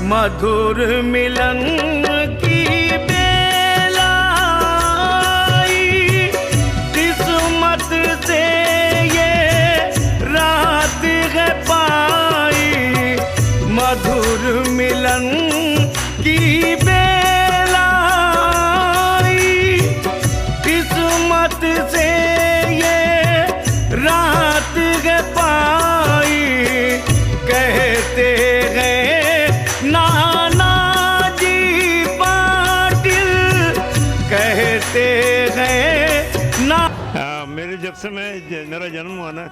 मधुर मिलन की बेलाई, किस्मत से ये रात है पाई। मधुर मिलन की बेलाई, किस्मत से ये रात है पाई। कहते हैं नाना जी पाटिल, कहते हैं ना। मेरे जब से मेरा जन्म हुआ ना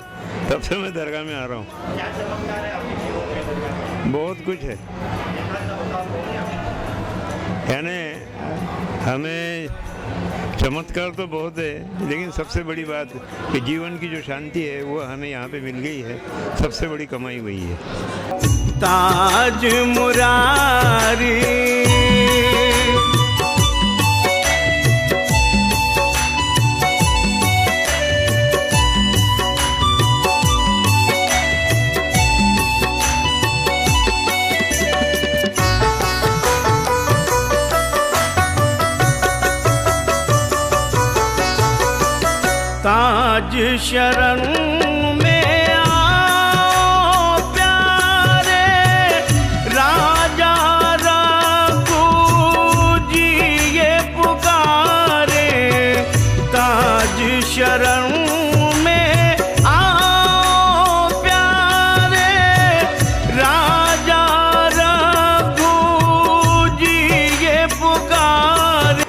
तब से मैं दरगाह में आ रहा हूँ। बहुत कुछ है, यानी हमें चमत्कार तो बहुत है, लेकिन सबसे बड़ी बात कि जीवन की जो शांति है वो हमें यहाँ पे मिल गई है। सबसे बड़ी कमाई वही है। ताज मुरारी ताज शरण में आओ प्यारे, राजा रघु जी ये पुकारे। ताज शरण में आओ प्यारे, राजा रघु जी ये पुकारे।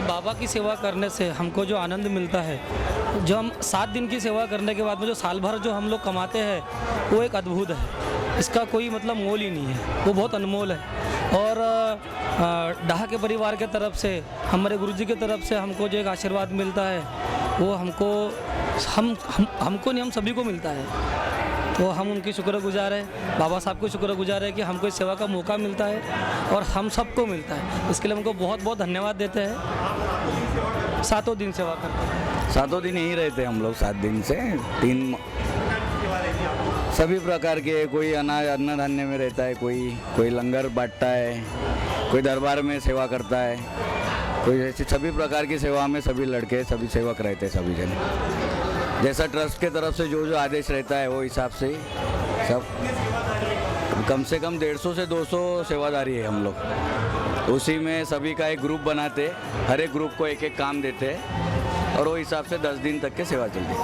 बाबा की सेवा करने से हमको जो आनंद मिलता है, जो हम 7 दिन की सेवा करने के बाद में जो साल भर जो हम लोग कमाते हैं, वो एक अद्भुत है। इसका कोई मतलब मोल ही नहीं है, वो बहुत अनमोल है। और डाह के परिवार के तरफ से, हमारे गुरुजी की तरफ से हमको जो एक आशीर्वाद मिलता है, वो हमको नहीं, हम सभी को मिलता है। तो हम उनकी शुक्रगुजार है, बाबा साहब को शुक्रगुजार है कि हमको इस सेवा का मौका मिलता है और हम सबको मिलता है। इसके लिए हमको बहुत बहुत धन्यवाद देते हैं। 7 दिन सेवा करते हैं। 7 दिन यहीं रहते हम लोग, 7 दिन से 3 सभी प्रकार के, कोई अनाज अन्न धान्य में रहता है, कोई लंगर बांटता है, कोई दरबार में सेवा करता है, कोई ऐसी सभी प्रकार की सेवा में सभी लड़के सभी सेवक रहते हैं, सभी जन। जैसा ट्रस्ट के तरफ से जो आदेश रहता है वो हिसाब से सब, कम से कम 150 से 200 सेवादारी है हम लोग। उसी में सभी का एक ग्रुप बनाते, हर एक ग्रुप को एक एक काम देते हैं और वो हिसाब से 10 दिन तक के सेवा चलती है।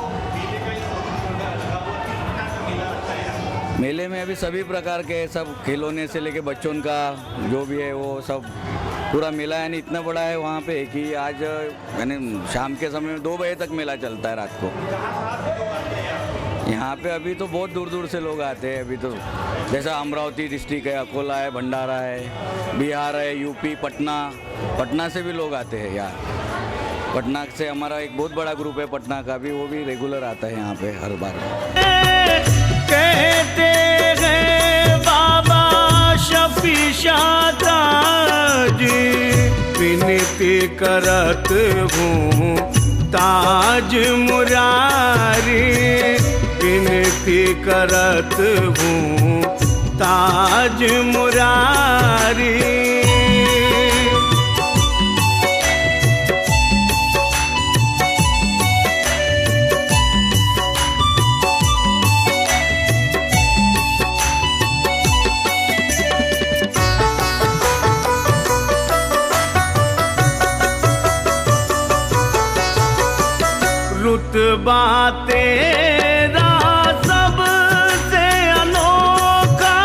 मेले में अभी सभी प्रकार के सब खिलौने से लेके बच्चों का जो भी है वो सब पूरा मेला, यानी इतना बड़ा है वहाँ पे कि आज यानी शाम के समय में 2 बजे तक मेला चलता है रात को। यहाँ पे अभी तो बहुत दूर दूर से लोग आते हैं। अभी तो जैसा अमरावती डिस्ट्रिक्ट है, अकोला है, भंडारा है, बिहार है, यूपी, पटना से भी लोग आते हैं यार। पटना से हमारा एक बहुत बड़ा ग्रुप है पटना का भी, वो भी रेगुलर आता है यहाँ पे हर बार। कहते हैं बाबा शफी शाहताज, विनती करत हूँ ताज मुरारी, विनती करत हूँ ताज मुरारी। रुतबा तेरा सबसे अनोखा,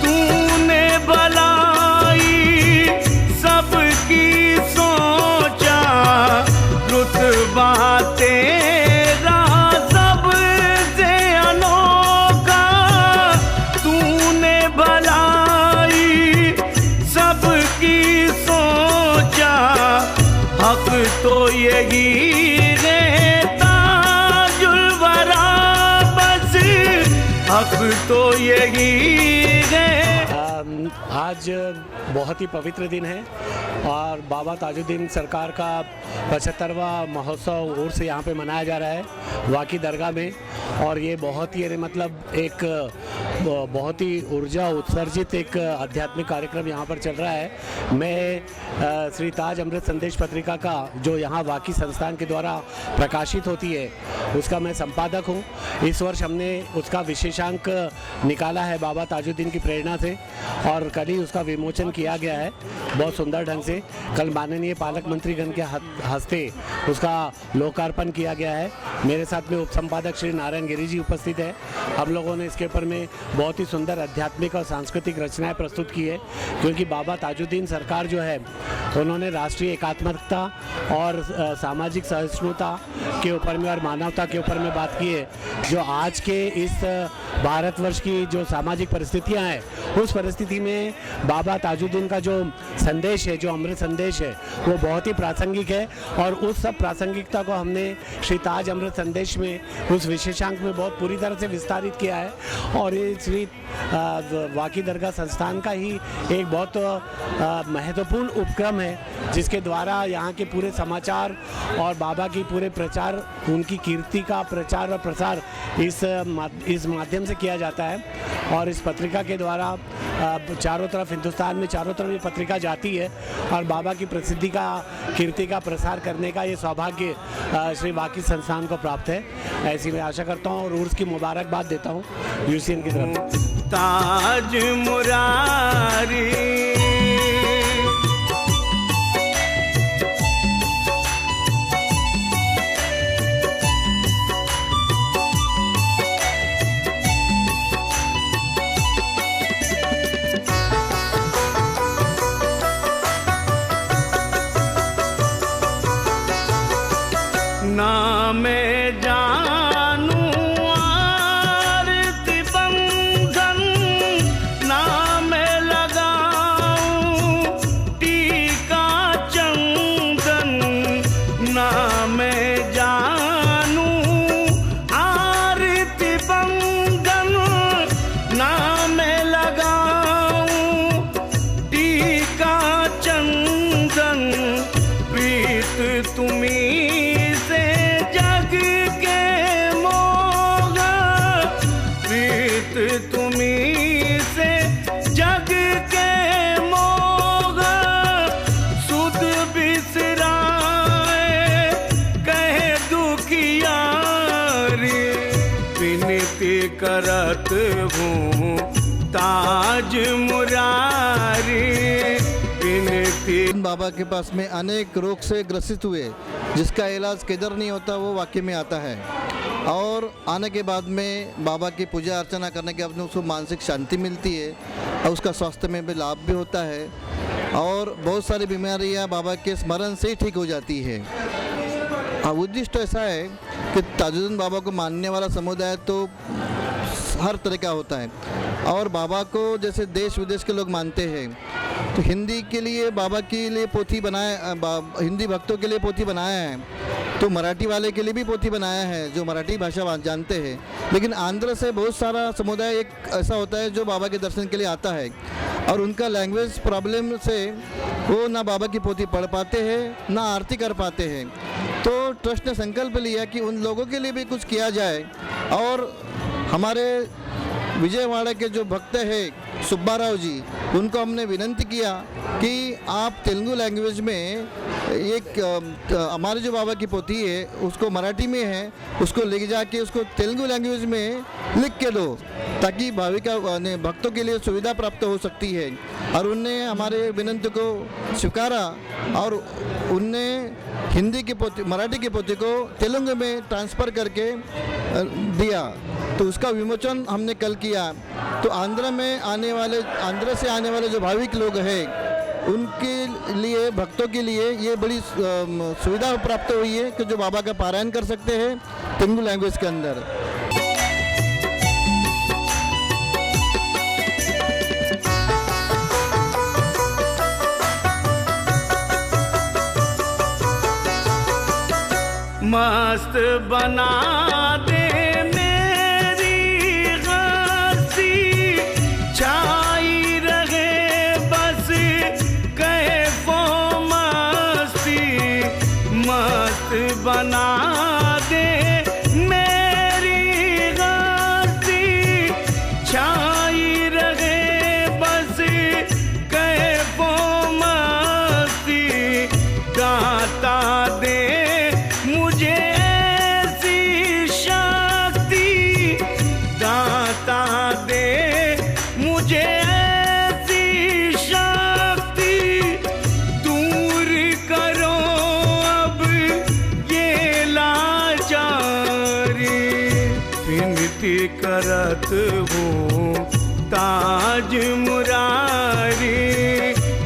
तूने भलाई सबकी सोचा। रुतबा तेरा सबसे अनोखा, तो यही है। आज बहुत ही पवित्र दिन है और बाबा ताजुद्दीन सरकार का 75वां महोत्सव उर्स यहाँ पे मनाया जा रहा है वाकी दरगाह में। और ये बहुत ही मतलब एक बहुत ही ऊर्जा उत्सर्जित एक आध्यात्मिक कार्यक्रम यहाँ पर चल रहा है। मैं श्री ताज अमृत संदेश पत्रिका का जो यहाँ वाकी संस्थान के द्वारा प्रकाशित होती है उसका मैं संपादक हूँ। इस वर्ष हमने उसका विशेषांक निकाला है बाबा ताजुद्दीन की प्रेरणा से और कल ही उसका विमोचन किया गया है बहुत सुंदर ढंग से। कल माननीय पालक मंत्रीगण के हस्ते उसका लोकार्पण किया गया है। मेरे साथ में उप संपादक श्री नारायण गिरी जी उपस्थित है। हम लोगों ने इसके ऊपर में बहुत ही सुंदर आध्यात्मिक और सांस्कृतिक रचनाएं प्रस्तुत की है, क्योंकि बाबा ताजुद्दीन सरकार जो है उन्होंने राष्ट्रीय एकात्मकता और सामाजिक सहिष्णुता के ऊपर में और मानवता के ऊपर में बात की है। जो आज के इस भारतवर्ष की जो सामाजिक परिस्थितियां हैं उस परिस्थिति में बाबा ताजुद्दीन का जो संदेश है, जो अमृत संदेश है, वो बहुत ही प्रासंगिक है। और उस सब प्रासंगिकता को हमने श्री ताज अमृत संदेश में उस विशेषांक में बहुत पूरी तरह से विस्तारित किया है। और ये श्री वाकी दरगाह संस्थान का ही एक बहुत महत्वपूर्ण उपक्रम है जिसके द्वारा यहाँ के पूरे समाचार और बाबा की पूरे प्रचार, उनकी कीर्ति का प्रचार और प्रसार इस माध्यम से किया जाता है। और इस पत्रिका के द्वारा चारों तरफ, हिंदुस्तान में चारों तरफ ये पत्रिका जाती है और बाबा की प्रसिद्धि का, कीर्ति का प्रसार करने का ये सौभाग्य श्री वाकी संस्थान को प्राप्त है। ऐसी मैं आशा करता हूँ और उर्स की मुबारकबाद देता हूँ यूसीएन की तरफ। ताज मुरारी ना मैं जानू आरती बंधन, ना मैं लगाऊं टीका चंदन, ना मैं जानू आरती बंधन, ना मैं लगाऊं टीका चंदन, प्रीत तुम्ही तुम्ही से जग के मोग, सुध बिसराए कहे दुखियारी, विनती करत हूँ ताज मुरारी, विनती। बाबा के पास में अनेक रोग से ग्रसित हुए जिसका इलाज किधर नहीं होता वो वाकई में आता है। और आने के बाद में बाबा की पूजा अर्चना करने के बाद में उसको मानसिक शांति मिलती है और उसका स्वास्थ्य में भी लाभ भी होता है और बहुत सारी बीमारियां बाबा के स्मरण से ही ठीक हो जाती है। उद्दिष्ट ऐसा है कि ताजुद्दीन बाबा को मानने वाला समुदाय तो हर तरह का होता है और बाबा को जैसे देश विदेश के लोग मानते हैं तो हिंदी के लिए बाबा के लिए पोथी बनाया, हिंदी भक्तों के लिए पोथी बनाया है तो मराठी वाले के लिए भी पोथी बनाया है जो मराठी भाषा जानते हैं। लेकिन आंध्र से बहुत सारा समुदाय एक ऐसा होता है जो बाबा के दर्शन के लिए आता है और उनका लैंग्वेज प्रॉब्लम से वो ना बाबा की पोथी पढ़ पाते हैं ना आरती कर पाते हैं। तो ट्रस्ट ने संकल्प लिया कि उन लोगों के लिए भी कुछ किया जाए और हमारे विजयवाड़ा के जो भक्त हैं सुब्बाराव जी, उनको हमने विनंती किया कि आप तेलुगु लैंग्वेज में एक हमारे जो बाबा की पोथी है उसको मराठी में है उसको ले जाके उसको तेलुगु लैंग्वेज में लिख के दो ताकि भाविका भक्तों के लिए सुविधा प्राप्त हो सकती है। और उनने हमारे विनंती को स्वीकारा और उनने हिंदी की पोथी, मराठी की पोथी को तेलुगु में ट्रांसफ़र करके दिया। तो उसका विमोचन हमने कल किया। तो आंध्र से आने वाले जो भाविक लोग हैं उनके लिए, भक्तों के लिए ये बड़ी सुविधा प्राप्त हुई है कि जो बाबा का पारायण कर सकते हैं तेलुगु लैंग्वेज के अंदर। मस्त बना दे मेरी गज़ल करत हूँ ताज मुरारी,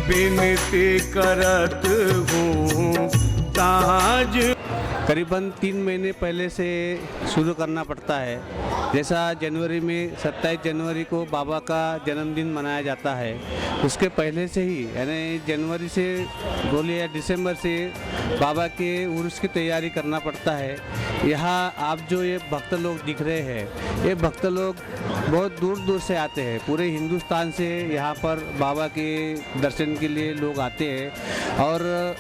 विनती करत हूँ ताज। करीबन 3 महीने पहले से शुरू करना पड़ता है। जैसा जनवरी में 27 जनवरी को बाबा का जन्मदिन मनाया जाता है, उसके पहले से ही यानी जनवरी से बोलिए या दिसंबर से बाबा के उर्स की तैयारी करना पड़ता है। यहाँ आप जो ये भक्त लोग दिख रहे हैं, ये भक्त लोग बहुत दूर दूर से आते हैं। पूरे हिंदुस्तान से यहाँ पर बाबा के दर्शन के लिए लोग आते हैं और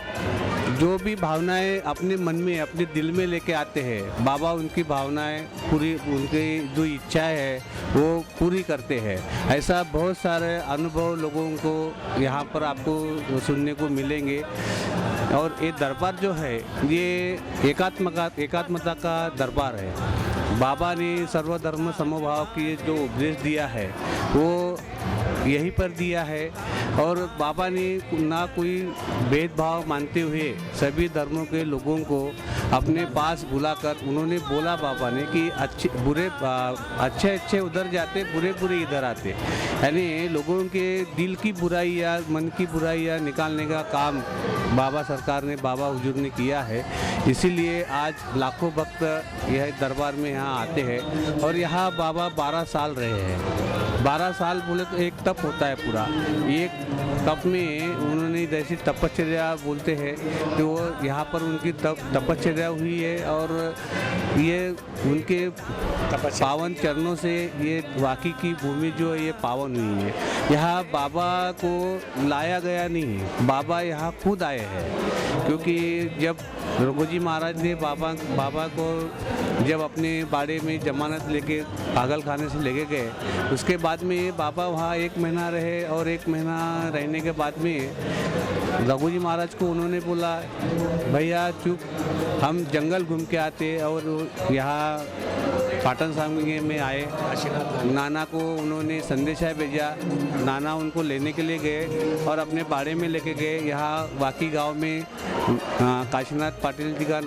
जो भी भावनाएं अपने मन में अपने दिल में लेके आते हैं, बाबा उनकी भावनाएं पूरी, उनकी जो इच्छाएं है वो पूरी करते हैं। ऐसा बहुत सारे अनुभव लोगों को यहाँ पर आपको सुनने को मिलेंगे। और ये दरबार जो है ये एकात्मता का दरबार है। बाबा ने सर्वधर्म समभाव की जो उपदेश दिया है वो यहीं पर दिया है और बाबा ने ना कोई भेदभाव मानते हुए सभी धर्मों के लोगों को अपने पास बुलाकर उन्होंने बोला बाबा ने कि अच्छे उधर जाते, बुरे इधर आते। यानी लोगों के दिल की बुराई या मन की बुराई या निकालने का काम बाबा सरकार ने, बाबा हुजूर ने किया है। इसीलिए आज लाखों भक्त यह दरबार में यहाँ आते हैं और यहाँ बाबा 12 साल रहे हैं। 12 साल बोले तो एक तप होता है पूरा। एक तप में उन्होंने जैसी तपश्चर्या बोलते हैं तो वो यहाँ पर उनकी तपश्चर्या हुई है और ये उनके पावन चरणों से ये वाकई की भूमि जो है ये पावन हुई है। यहाँ बाबा को लाया गया नहीं है, बाबा यहाँ खुद आए हैं। क्योंकि जब रघुजी महाराज ने बाबा को जब अपने बाड़े में जमानत लेके पागल खाने से लेके गए, उसके बाद में बाबा वहाँ 1 महीना रहे और 1 महीना रहने के बाद में रघुजी महाराज को उन्होंने बोला भैया चुप, हम जंगल घूम के आते और यहाँ पाटन सामने में आए। नाना को उन्होंने संदेशा भेजा, नाना उनको लेने के लिए गए और अपने बाड़े में लेके गए। यहाँ वाकी गांव में काशीनाथ पाटिल जी का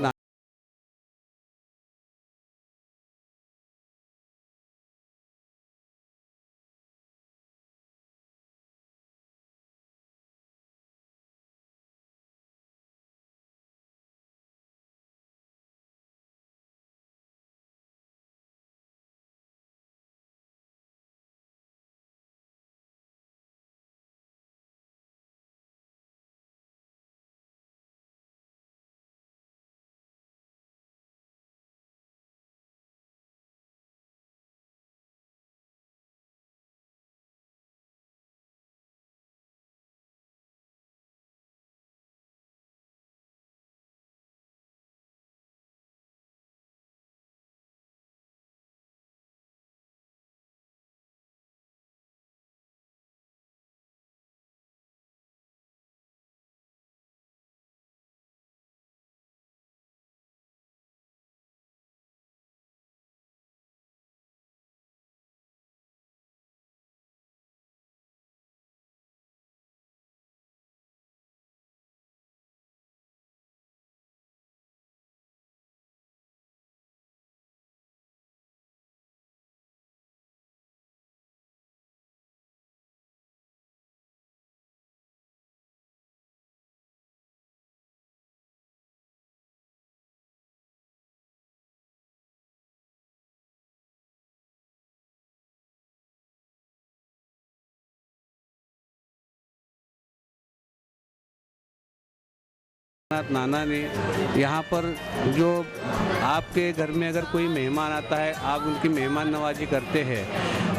नाना ने यहाँ पर जो आपके घर में अगर कोई मेहमान आता है आप उनकी मेहमान नवाजी करते हैं,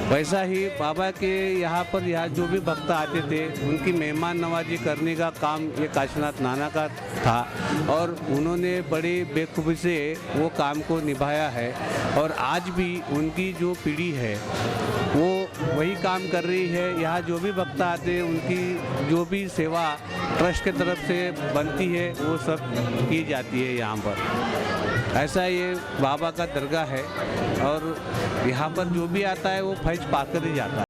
वैसा ही बाबा के यहाँ पर जो भी भक्त आते थे उनकी मेहमान नवाजी करने का काम ये काशीनाथ नाना का था और उन्होंने बड़ी बेखूबी से वो काम को निभाया है। और आज भी उनकी जो पीढ़ी है वो वही काम कर रही है। यहाँ जो भी भक्त आते हैं उनकी जो भी सेवा ट्रस्ट के तरफ से बनती है वो सब की जाती है यहाँ पर। ऐसा ये बाबा का दरगाह है और यहाँ पर जो भी आता है वो फैज पाकर ही जाता है।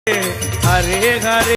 हरे हरे